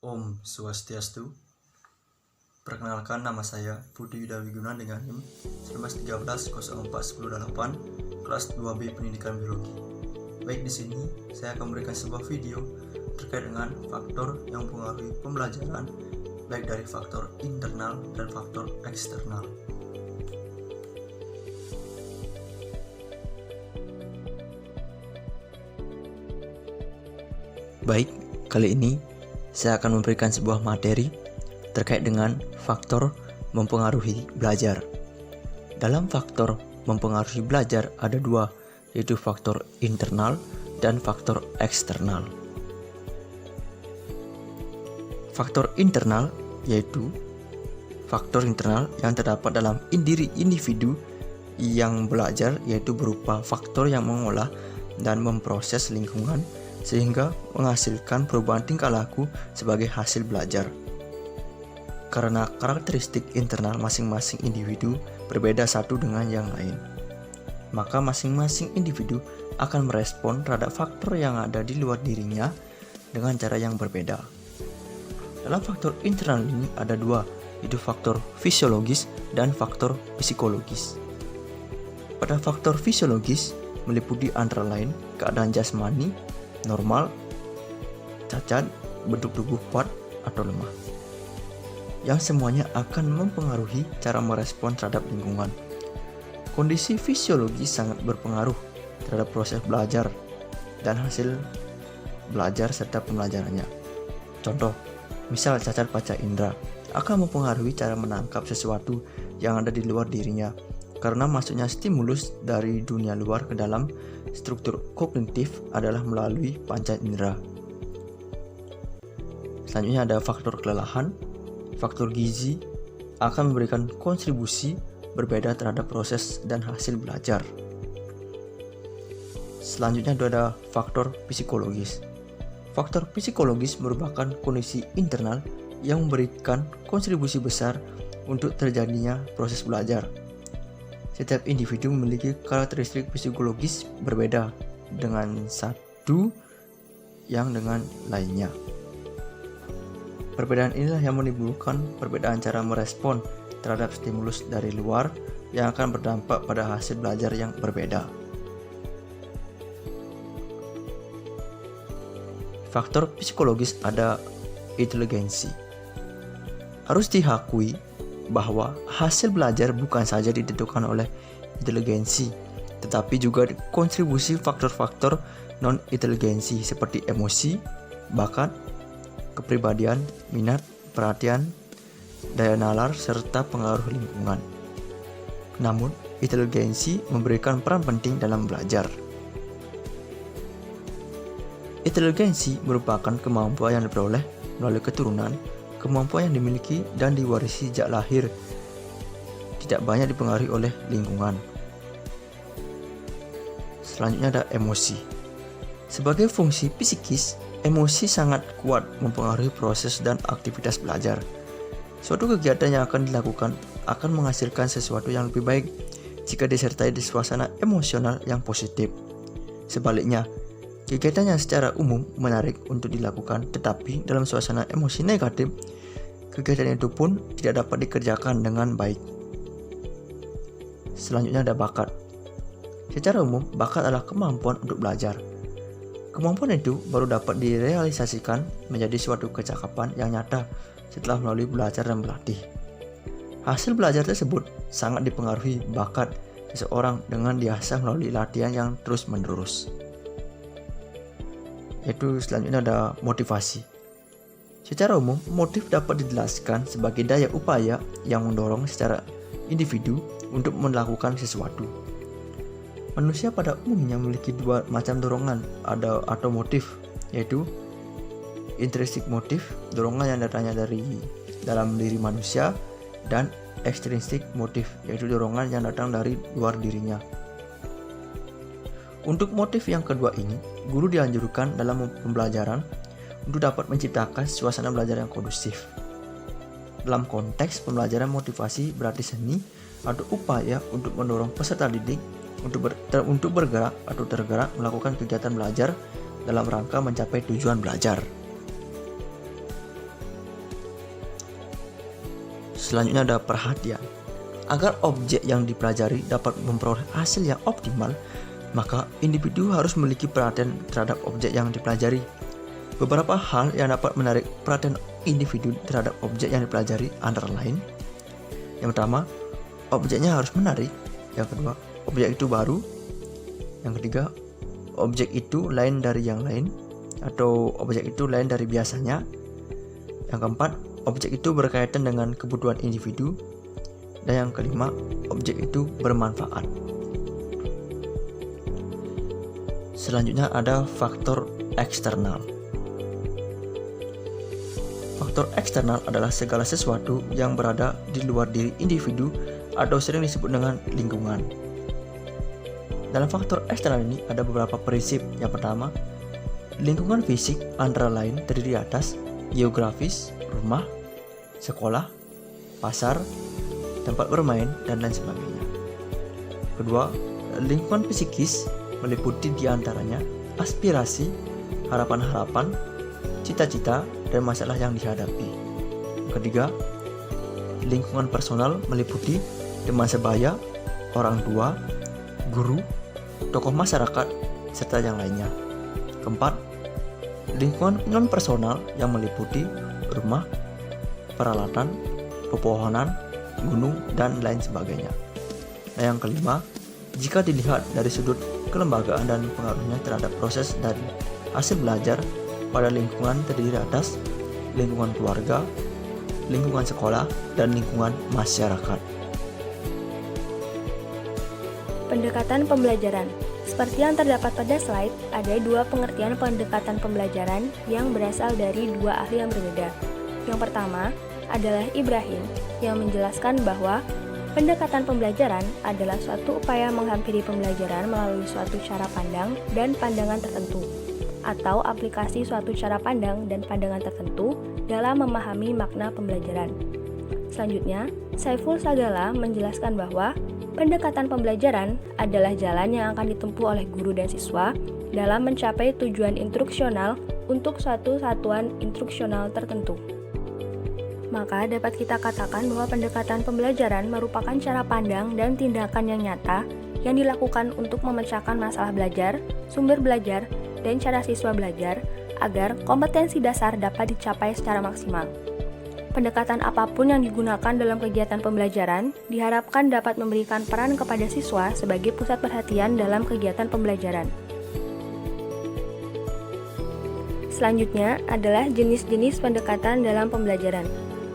Om Swastiastu. Perkenalkan, nama saya Budi Yuda Wiguna dengan NIM 1913041008 kelas 2B Pendidikan Biologi. Baik, di sini saya akan memberikan sebuah video terkait dengan faktor yang mempengaruhi pembelajaran, baik dari faktor internal dan faktor eksternal. Baik, kali ini saya akan memberikan sebuah materi terkait dengan faktor mempengaruhi belajar. Dalam faktor mempengaruhi belajar ada dua, yaitu faktor internal dan faktor eksternal. Faktor internal yaitu faktor internal yang terdapat dalam diri individu yang belajar, yaitu berupa faktor yang mengolah dan memproses lingkungan sehingga menghasilkan perubahan tingkah laku sebagai hasil belajar. Karena karakteristik internal masing-masing individu berbeda satu dengan yang lain, maka masing-masing individu akan merespon terhadap faktor yang ada di luar dirinya dengan cara yang berbeda. Dalam faktor internal ini ada dua, yaitu faktor fisiologis dan faktor psikologis. Pada faktor fisiologis meliputi antara lain keadaan jasmani, normal, cacat, bentuk tubuh kuat atau lemah, yang semuanya akan mempengaruhi cara merespon terhadap lingkungan. Kondisi fisiologis sangat berpengaruh terhadap proses belajar dan hasil belajar serta pembelajarannya. Contoh, misal cacat panca indera akan mempengaruhi cara menangkap sesuatu yang ada di luar dirinya, karena masuknya stimulus dari dunia luar ke dalam struktur kognitif adalah melalui panca indera. Selanjutnya ada faktor kelelahan. Faktor gizi akan memberikan kontribusi berbeda terhadap proses dan hasil belajar. Selanjutnya ada faktor psikologis. Faktor psikologis merupakan kondisi internal yang memberikan kontribusi besar untuk terjadinya proses belajar. Setiap individu memiliki karakteristik psikologis berbeda dengan satu yang dengan lainnya. Perbedaan inilah yang menimbulkan perbedaan cara merespon terhadap stimulus dari luar yang akan berdampak pada hasil belajar yang berbeda. Faktor psikologis ada inteligensi. Harus diakui bahwa hasil belajar bukan saja ditentukan oleh inteligensi, tetapi juga kontribusi faktor-faktor non-inteligensi seperti emosi, bakat, kepribadian, minat, perhatian, daya nalar, serta pengaruh lingkungan. Namun, inteligensi memberikan peran penting dalam belajar. Inteligensi merupakan kemampuan yang diperoleh melalui keturunan, kemampuan yang dimiliki dan diwarisi sejak lahir, tidak banyak dipengaruhi oleh lingkungan. Selanjutnya ada emosi. Sebagai fungsi psikis, emosi sangat kuat mempengaruhi proses dan aktivitas belajar. Suatu kegiatan yang akan dilakukan akan menghasilkan sesuatu yang lebih baik jika disertai di suasana emosional yang positif. Sebaliknya, kegiatan yang secara umum menarik untuk dilakukan, tetapi dalam suasana emosi negatif, kegiatan itu pun tidak dapat dikerjakan dengan baik. Selanjutnya ada bakat. Secara umum, bakat adalah kemampuan untuk belajar. Kemampuan itu baru dapat direalisasikan menjadi suatu kecakapan yang nyata setelah melalui belajar dan berlatih. Hasil belajar tersebut sangat dipengaruhi bakat seseorang dengan diasah melalui latihan yang terus-menerus. Yaitu selanjutnya ada motivasi. Secara umum, motif dapat dijelaskan sebagai daya upaya yang mendorong secara individu untuk melakukan sesuatu. Manusia pada umumnya memiliki dua macam dorongan atau motif, yaitu intrinsik motif, dorongan yang datangnya dari dalam diri manusia, dan ekstrinsik motif, yaitu dorongan yang datang dari luar dirinya. Untuk motif yang kedua ini, guru dianjurkan dalam pembelajaran untuk dapat menciptakan suasana belajar yang kondusif. Dalam konteks pembelajaran, motivasi berarti seni atau upaya untuk mendorong peserta didik untuk bergerak atau tergerak melakukan kegiatan belajar dalam rangka mencapai tujuan belajar. Selanjutnya ada perhatian. Agar objek yang dipelajari dapat memperoleh hasil yang optimal, maka individu harus memiliki perhatian terhadap objek yang dipelajari. Beberapa hal yang dapat menarik perhatian individu terhadap objek yang dipelajari antara lain: yang pertama, objeknya harus menarik. Yang kedua, objek itu baru. Yang ketiga, objek itu lain dari yang lain, atau objek itu lain dari biasanya. Yang keempat, objek itu berkaitan dengan kebutuhan individu. Dan yang kelima, objek itu bermanfaat. Selanjutnya ada faktor eksternal. Faktor eksternal adalah segala sesuatu yang berada di luar diri individu atau sering disebut dengan lingkungan. Dalam faktor eksternal ini ada beberapa prinsip. Yang pertama, lingkungan fisik antara lain terdiri atas geografis, rumah, sekolah, pasar, tempat bermain, dan lain sebagainya. Kedua, lingkungan psikis meliputi diantaranya aspirasi, harapan-harapan, cita-cita, dan masalah yang dihadapi. Ketiga, lingkungan personal meliputi teman sebaya, orang tua, guru, tokoh masyarakat, serta yang lainnya. Keempat, lingkungan non-personal yang meliputi rumah, peralatan, pepohonan, gunung, dan lain sebagainya. Nah, yang kelima, jika dilihat dari sudut kelembagaan dan pengaruhnya terhadap proses dan hasil belajar pada lingkungan terdiri atas lingkungan keluarga, lingkungan sekolah, dan lingkungan masyarakat. Pendekatan pembelajaran. Seperti yang terdapat pada slide, ada dua pengertian pendekatan pembelajaran yang berasal dari dua ahli yang berbeda. Yang pertama adalah Ibrahim, yang menjelaskan bahwa pendekatan pembelajaran adalah suatu upaya menghampiri pembelajaran melalui suatu cara pandang dan pandangan tertentu, atau aplikasi suatu cara pandang dan pandangan tertentu dalam memahami makna pembelajaran. Selanjutnya, Saiful Sagala menjelaskan bahwa pendekatan pembelajaran adalah jalan yang akan ditempuh oleh guru dan siswa dalam mencapai tujuan instruksional untuk suatu satuan instruksional tertentu. Maka dapat kita katakan bahwa pendekatan pembelajaran merupakan cara pandang dan tindakan yang nyata yang dilakukan untuk memecahkan masalah belajar, sumber belajar, dan cara siswa belajar agar kompetensi dasar dapat dicapai secara maksimal. Pendekatan apapun yang digunakan dalam kegiatan pembelajaran diharapkan dapat memberikan peran kepada siswa sebagai pusat perhatian dalam kegiatan pembelajaran. Selanjutnya adalah jenis-jenis pendekatan dalam pembelajaran.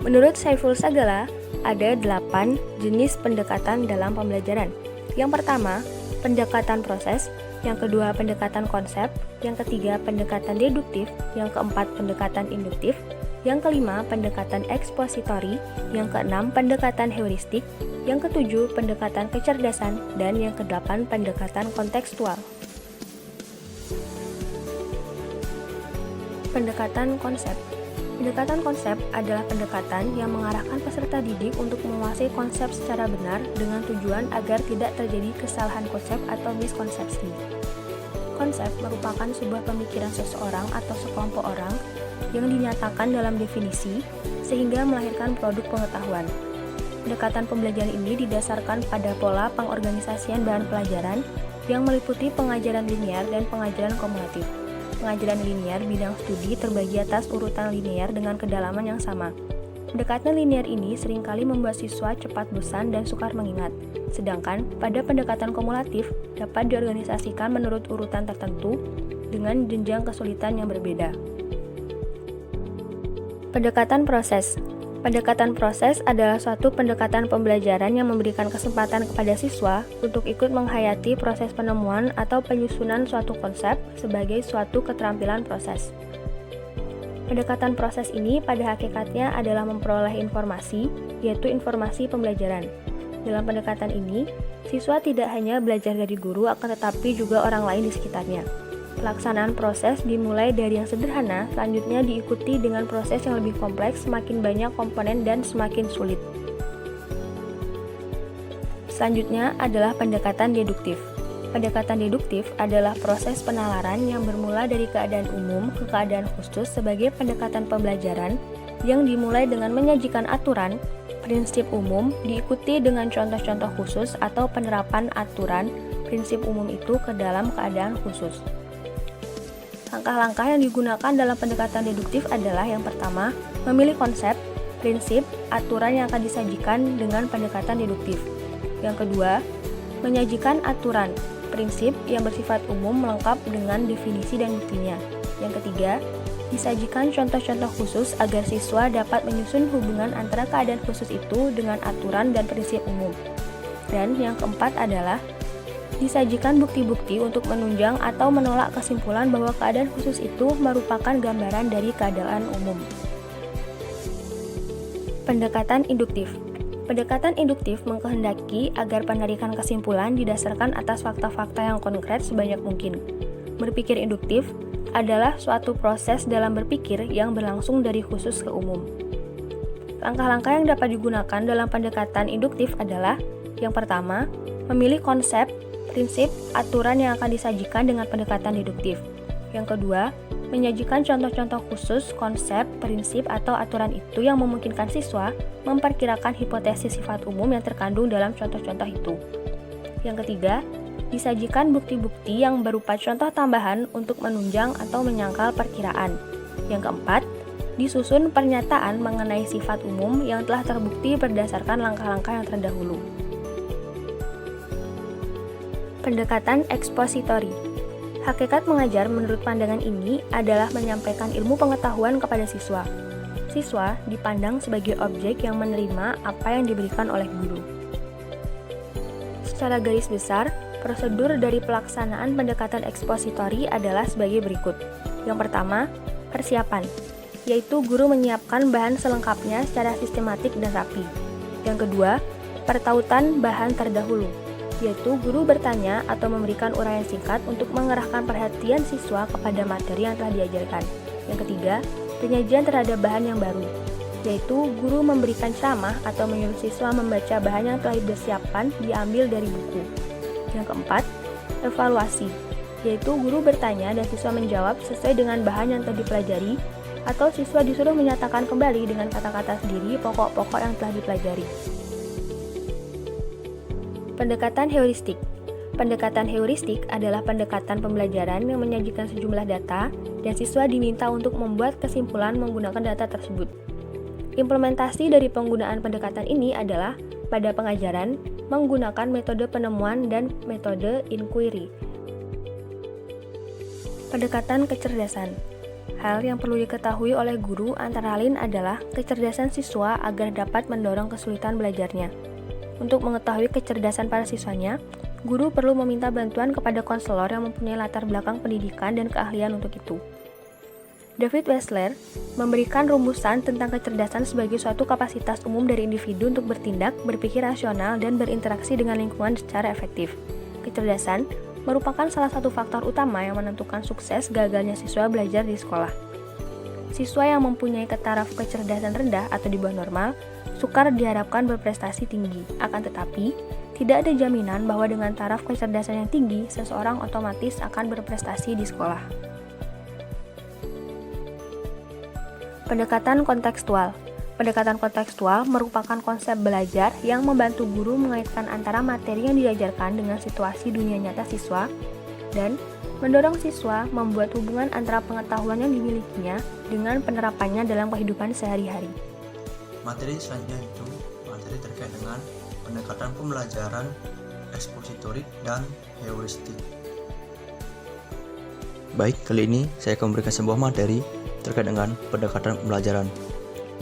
Menurut Saiful Sagala, ada 8 jenis pendekatan dalam pembelajaran. Yang pertama, pendekatan proses. Yang kedua, pendekatan konsep. Yang ketiga, pendekatan deduktif. Yang keempat, pendekatan induktif. Yang kelima, pendekatan ekspositori. Yang keenam, pendekatan heuristik. Yang ketujuh, pendekatan kecerdasan. Dan yang kedelapan, pendekatan kontekstual. Pendekatan konsep. Pendekatan konsep adalah pendekatan yang mengarahkan peserta didik untuk menguasai konsep secara benar dengan tujuan agar tidak terjadi kesalahan konsep atau miskonsepsi. Konsep merupakan sebuah pemikiran seseorang atau sekelompok orang yang dinyatakan dalam definisi sehingga melahirkan produk pengetahuan. Pendekatan pembelajaran ini didasarkan pada pola pengorganisasian bahan pelajaran yang meliputi pengajaran linear dan pengajaran kumulatif. Pengajaran linear bidang studi terbagi atas urutan linear dengan kedalaman yang sama. Pendekatan linear ini seringkali membuat siswa cepat bosan dan sukar mengingat, sedangkan pada pendekatan kumulatif dapat diorganisasikan menurut urutan tertentu dengan jenjang kesulitan yang berbeda. Pendekatan proses. Pendekatan proses adalah suatu pendekatan pembelajaran yang memberikan kesempatan kepada siswa untuk ikut menghayati proses penemuan atau penyusunan suatu konsep sebagai suatu keterampilan proses. Pendekatan proses ini pada hakikatnya adalah memperoleh informasi, yaitu informasi pembelajaran. Dalam pendekatan ini, siswa tidak hanya belajar dari guru akan tetapi juga orang lain di sekitarnya. Pelaksanaan proses dimulai dari yang sederhana, selanjutnya diikuti dengan proses yang lebih kompleks, semakin banyak komponen dan semakin sulit. Selanjutnya adalah pendekatan deduktif. Pendekatan deduktif adalah proses penalaran yang bermula dari keadaan umum ke keadaan khusus sebagai pendekatan pembelajaran yang dimulai dengan menyajikan aturan, prinsip umum diikuti dengan contoh-contoh khusus atau penerapan aturan prinsip umum itu ke dalam keadaan khusus. Langkah-langkah yang digunakan dalam pendekatan deduktif adalah yang pertama, memilih konsep, prinsip, aturan yang akan disajikan dengan pendekatan deduktif. Yang kedua, menyajikan aturan, prinsip yang bersifat umum lengkap dengan definisi dan buktinya. Yang ketiga, disajikan contoh-contoh khusus agar siswa dapat menyusun hubungan antara keadaan khusus itu dengan aturan dan prinsip umum. Dan yang keempat adalah disajikan bukti-bukti untuk menunjang atau menolak kesimpulan bahwa keadaan khusus itu merupakan gambaran dari keadaan umum. Pendekatan induktif. Pendekatan induktif mengkehendaki agar penarikan kesimpulan didasarkan atas fakta-fakta yang konkret sebanyak mungkin. Berpikir induktif adalah suatu proses dalam berpikir yang berlangsung dari khusus ke umum. Langkah-langkah yang dapat digunakan dalam pendekatan induktif adalah yang pertama, memilih konsep, prinsip, aturan yang akan disajikan dengan pendekatan deduktif. Yang kedua, menyajikan contoh-contoh khusus, konsep, prinsip, atau aturan itu yang memungkinkan siswa memperkirakan hipotesis sifat umum yang terkandung dalam contoh-contoh itu. Yang ketiga, disajikan bukti-bukti yang berupa contoh tambahan untuk menunjang atau menyangkal perkiraan. Yang keempat, disusun pernyataan mengenai sifat umum yang telah terbukti berdasarkan langkah-langkah yang terdahulu. Pendekatan ekspositori. Hakikat mengajar menurut pandangan ini adalah menyampaikan ilmu pengetahuan kepada siswa. Siswa dipandang sebagai objek yang menerima apa yang diberikan oleh guru. Secara garis besar, prosedur dari pelaksanaan pendekatan ekspositori adalah sebagai berikut. Yang pertama, persiapan, yaitu guru menyiapkan bahan selengkapnya secara sistematik dan rapi. Yang kedua, pertautan bahan terdahulu, yaitu guru bertanya atau memberikan uraian singkat untuk mengerahkan perhatian siswa kepada materi yang telah diajarkan. Yang ketiga, penyajian terhadap bahan yang baru, yaitu guru memberikan ceramah atau menyuruh siswa membaca bahan yang telah dipersiapkan diambil dari buku. Yang keempat, evaluasi, yaitu guru bertanya dan siswa menjawab sesuai dengan bahan yang telah dipelajari, atau siswa disuruh menyatakan kembali dengan kata-kata sendiri pokok-pokok yang telah dipelajari. Pendekatan heuristik. Pendekatan heuristik adalah pendekatan pembelajaran yang menyajikan sejumlah data dan siswa diminta untuk membuat kesimpulan menggunakan data tersebut. Implementasi dari penggunaan pendekatan ini adalah pada pengajaran menggunakan metode penemuan dan metode inquiry. Pendekatan kecerdasan. Hal yang perlu diketahui oleh guru antara lain adalah kecerdasan siswa agar dapat mendorong kesulitan belajarnya. Untuk mengetahui kecerdasan para siswanya, guru perlu meminta bantuan kepada konselor yang mempunyai latar belakang pendidikan dan keahlian untuk itu. David Wessler memberikan rumusan tentang kecerdasan sebagai suatu kapasitas umum dari individu untuk bertindak, berpikir rasional, dan berinteraksi dengan lingkungan secara efektif. Kecerdasan merupakan salah satu faktor utama yang menentukan sukses gagalnya siswa belajar di sekolah. Siswa yang mempunyai taraf kecerdasan rendah atau di bawah normal, sukar diharapkan berprestasi tinggi. Akan tetapi, tidak ada jaminan bahwa dengan taraf kecerdasan yang tinggi, seseorang otomatis akan berprestasi di sekolah. Pendekatan kontekstual. Pendekatan kontekstual merupakan konsep belajar yang membantu guru mengaitkan antara materi yang diajarkan dengan situasi dunia nyata siswa dan mendorong siswa membuat hubungan antara pengetahuan yang dimilikinya dengan penerapannya dalam kehidupan sehari-hari. Materi selanjutnya itu materi terkait dengan pendekatan pembelajaran ekspositorik dan heuristik. Baik, kali ini saya akan memberikan sebuah materi terkait dengan pendekatan pembelajaran.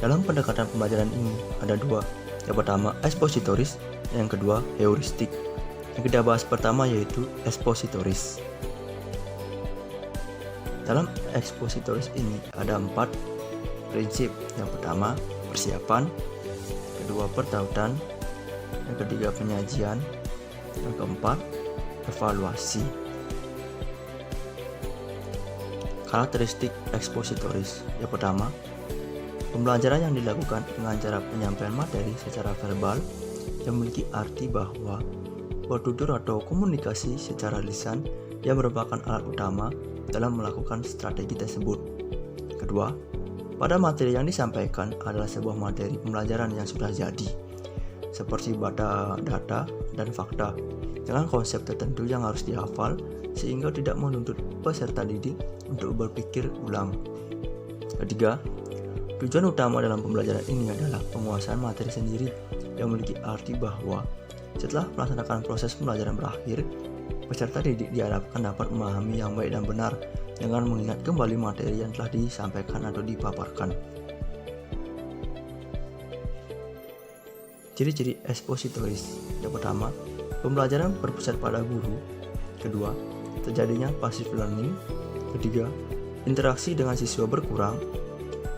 Dalam pendekatan pembelajaran ini ada dua. Yang pertama ekspositoris, yang kedua heuristik. Yang kita bahas pertama yaitu ekspositoris. Dalam ekspositoris ini ada 4 prinsip. Yang pertama persiapan, kedua pertautan, yang ketiga penyajian, yang keempat evaluasi. Karakteristik ekspositoris. Yang pertama, pembelajaran yang dilakukan dengan cara penyampaian materi secara verbal yang memiliki arti bahwa bertutur atau komunikasi secara lisan yang merupakan alat utama dalam melakukan strategi tersebut. Kedua, pada materi yang disampaikan adalah sebuah materi pembelajaran yang sudah jadi, seperti data dan fakta, dengan konsep tertentu yang harus dihafal sehingga tidak menuntut peserta didik untuk berpikir ulang. Ketiga, tujuan utama dalam pembelajaran ini adalah penguasaan materi sendiri yang memiliki arti bahwa setelah melaksanakan proses pembelajaran berakhir, peserta didik diharapkan dapat memahami yang baik dan benar dengan mengingat kembali materi yang telah disampaikan atau dipaparkan. Ciri-ciri ekspositoris. Yang pertama, pembelajaran berpusat pada guru. Kedua, terjadinya passive learning. Ketiga, interaksi dengan siswa berkurang.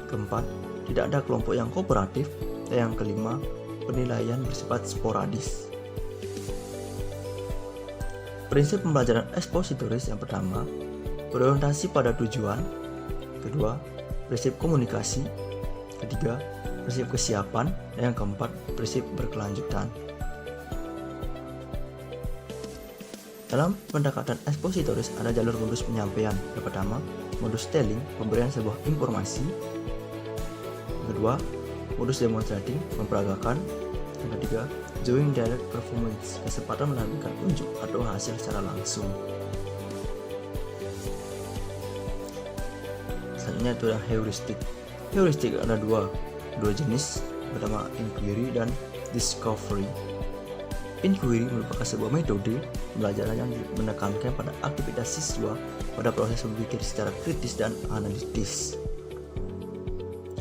Keempat, tidak ada kelompok yang kooperatif. Dan yang kelima, penilaian bersifat sporadis. Prinsip pembelajaran ekspositoris yang pertama, berorientasi pada tujuan. Kedua, prinsip komunikasi. Ketiga, prinsip kesiapan. Dan yang keempat, prinsip berkelanjutan. Dalam pendekatan ekspositoris ada jalur modus penyampaian. Yang pertama, modus telling, pemberian sebuah informasi. Yang kedua, modus demonstrating, memperagakan. Yang ketiga, doing direct performance, kesempatan menampilkan unjuk atau hasil secara langsung. Selanjutnya itu adalah heuristik. Heuristik ada dua jenis, pertama inquiry dan discovery. Inquiry merupakan sebuah metode pembelajaran yang menekankan pada aktivitas siswa pada proses berpikir secara kritis dan analitis.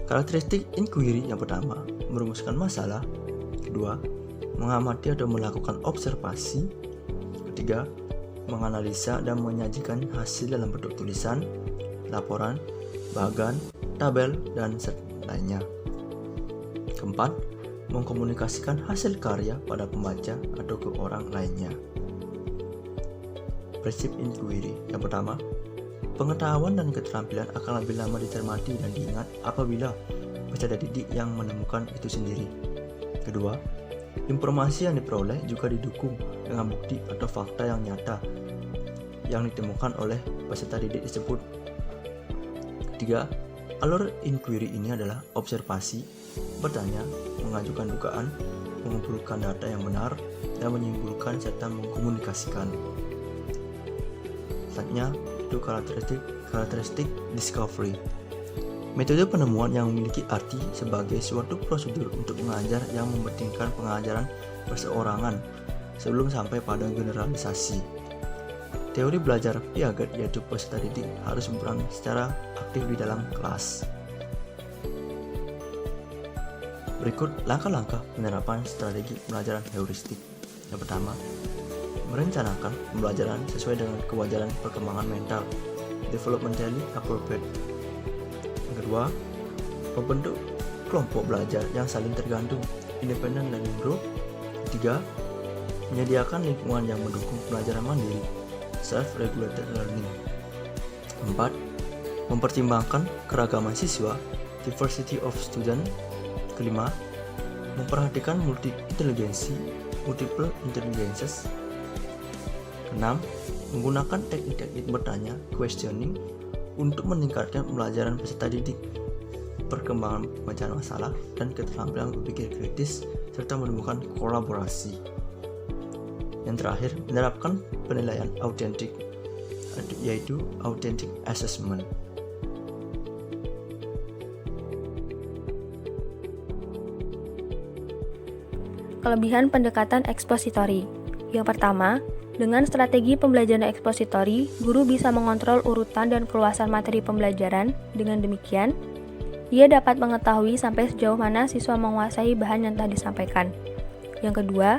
Karakteristik inquiry yang pertama, merumuskan masalah. Kedua, mengamati atau melakukan observasi. Ketiga, menganalisa dan menyajikan hasil dalam bentuk tulisan, laporan, bagan, tabel, dan lainnya. Keempat, mengkomunikasikan hasil karya pada pembaca atau ke orang lainnya. Prinsip inquiry yang pertama, pengetahuan dan keterampilan akan lebih lama dicermati dan diingat apabila peserta didik yang menemukan itu sendiri. Kedua, informasi yang diperoleh juga didukung dengan bukti atau fakta yang nyata yang ditemukan oleh peserta didik tersebut. Ketiga, alur inquiry ini adalah observasi, bertanya, mengajukan dugaan, mengumpulkan data yang benar, dan menyimpulkan serta mengkomunikasikan. Selanjutnya, itu karakteristik discovery. Metode penemuan yang memiliki arti sebagai suatu prosedur untuk mengajar yang mementingkan pengajaran perseorangan sebelum sampai pada generalisasi. Teori belajar Piaget yaitu peserta didik harus berperan secara aktif di dalam kelas. Berikut langkah-langkah penerapan strategi pembelajaran heuristik. Yang pertama, merencanakan pembelajaran sesuai dengan kewajaran perkembangan mental, developmentally appropriate. Yang kedua, membentuk kelompok belajar yang saling tergantung, independent learning group. Ketiga, menyediakan lingkungan yang mendukung pembelajaran mandiri, self-regulated learning. Keempat, mempertimbangkan keragaman siswa, diversity of student. Kelima, memperhatikan multiple intelligences. Keenam, menggunakan teknik-teknik bertanya, questioning, untuk meningkatkan pembelajaran peserta didik, perkembangan pemecahkan masalah, dan keterampilan berpikir kritis, serta menemukan kolaborasi. Yang terakhir, menerapkan penilaian autentik, yaitu authentic assessment. Kelebihan pendekatan ekspositori. Yang pertama, dengan strategi pembelajaran ekspositori, guru bisa mengontrol urutan dan keluasan materi pembelajaran. Dengan demikian, ia dapat mengetahui sampai sejauh mana siswa menguasai bahan yang telah disampaikan. Yang kedua,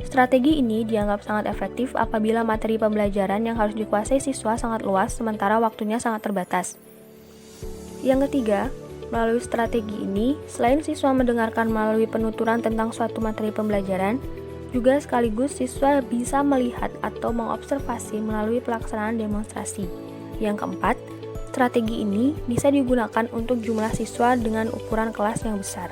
strategi ini dianggap sangat efektif apabila materi pembelajaran yang harus dikuasai siswa sangat luas sementara waktunya sangat terbatas. Yang ketiga, melalui strategi ini, selain siswa mendengarkan melalui penuturan tentang suatu materi pembelajaran, juga sekaligus siswa bisa melihat atau mengobservasi melalui pelaksanaan demonstrasi. Yang keempat, strategi ini bisa digunakan untuk jumlah siswa dengan ukuran kelas yang besar.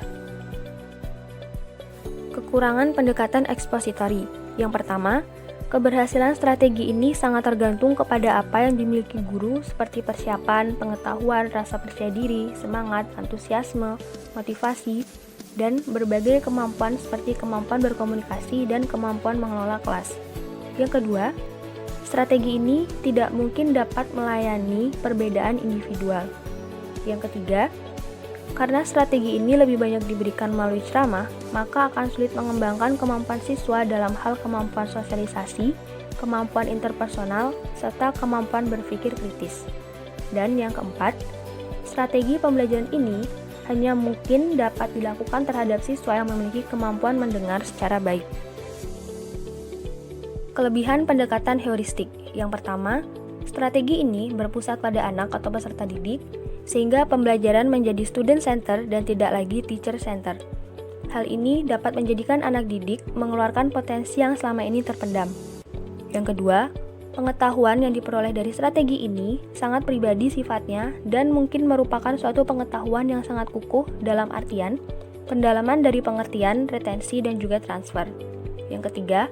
Kekurangan pendekatan ekspositori. Yang pertama, Keberhasilan strategi ini sangat tergantung kepada apa yang dimiliki guru seperti persiapan, pengetahuan, rasa percaya diri, semangat, antusiasme, motivasi, dan berbagai kemampuan seperti kemampuan berkomunikasi dan kemampuan mengelola kelas. Yang kedua, strategi ini tidak mungkin dapat melayani perbedaan individual. Yang ketiga, karena strategi ini lebih banyak diberikan melalui ceramah, maka akan sulit mengembangkan kemampuan siswa dalam hal kemampuan sosialisasi, kemampuan interpersonal, serta kemampuan berpikir kritis. Dan yang keempat, strategi pembelajaran ini hanya mungkin dapat dilakukan terhadap siswa yang memiliki kemampuan mendengar secara baik. Kelebihan pendekatan heuristik. Yang pertama, strategi ini berpusat pada anak atau peserta didik, sehingga pembelajaran menjadi student center dan tidak lagi teacher center. Hal ini dapat menjadikan anak didik mengeluarkan potensi yang selama ini terpendam. Yang kedua, pengetahuan yang diperoleh dari strategi ini sangat pribadi sifatnya dan mungkin merupakan suatu pengetahuan yang sangat kukuh dalam artian pendalaman dari pengertian, retensi, dan juga transfer. Yang ketiga,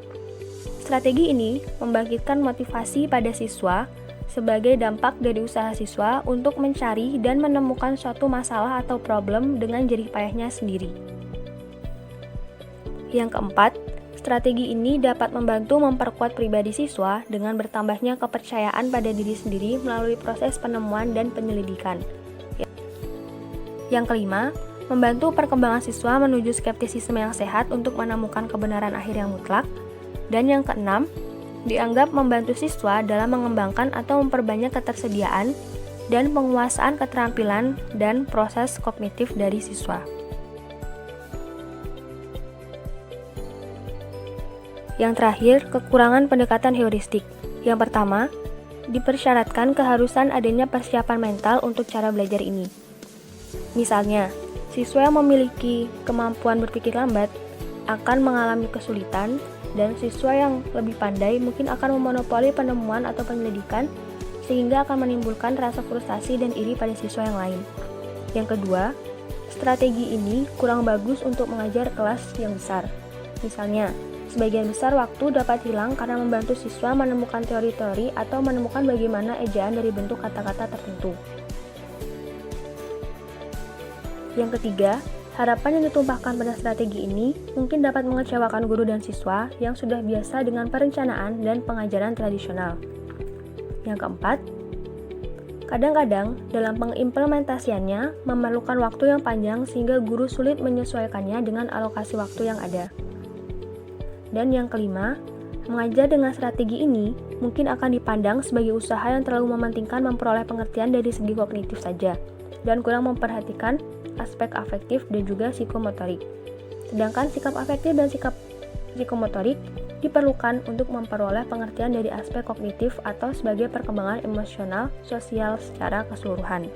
strategi ini membangkitkan motivasi pada siswa sebagai dampak dari usaha siswa untuk mencari dan menemukan suatu masalah atau problem dengan jerih payahnya sendiri. Yang keempat, strategi ini dapat membantu memperkuat pribadi siswa dengan bertambahnya kepercayaan pada diri sendiri melalui proses penemuan dan penyelidikan. Yang kelima, membantu perkembangan siswa menuju skeptisisme yang sehat untuk menemukan kebenaran akhir yang mutlak. Dan yang keenam, dianggap membantu siswa dalam mengembangkan atau memperbanyak ketersediaan dan penguasaan keterampilan dan proses kognitif dari siswa. Yang terakhir, kekurangan pendekatan heuristik. Yang pertama, dipersyaratkan keharusan adanya persiapan mental untuk cara belajar ini. Misalnya, siswa yang memiliki kemampuan berpikir lambat akan mengalami kesulitan, dan siswa yang lebih pandai mungkin akan memonopoli penemuan atau penyelidikan sehingga akan menimbulkan rasa frustasi dan iri pada siswa yang lain. Yang kedua, strategi ini kurang bagus untuk mengajar kelas yang besar. Misalnya, sebagian besar waktu dapat hilang karena membantu siswa menemukan teori-teori atau menemukan bagaimana ejaan dari bentuk kata-kata tertentu. Yang ketiga, harapan yang ditumpahkan pada strategi ini mungkin dapat mengecewakan guru dan siswa yang sudah biasa dengan perencanaan dan pengajaran tradisional. Yang keempat, kadang-kadang dalam pengimplementasiannya memerlukan waktu yang panjang sehingga guru sulit menyesuaikannya dengan alokasi waktu yang ada. Dan yang kelima, mengajar dengan strategi ini mungkin akan dipandang sebagai usaha yang terlalu mementingkan memperoleh pengertian dari segi kognitif saja dan kurang memperhatikan aspek afektif dan juga psikomotorik. Sedangkan sikap afektif dan sikap psikomotorik diperlukan untuk memperoleh pengertian dari aspek kognitif atau sebagai perkembangan emosional sosial secara keseluruhan.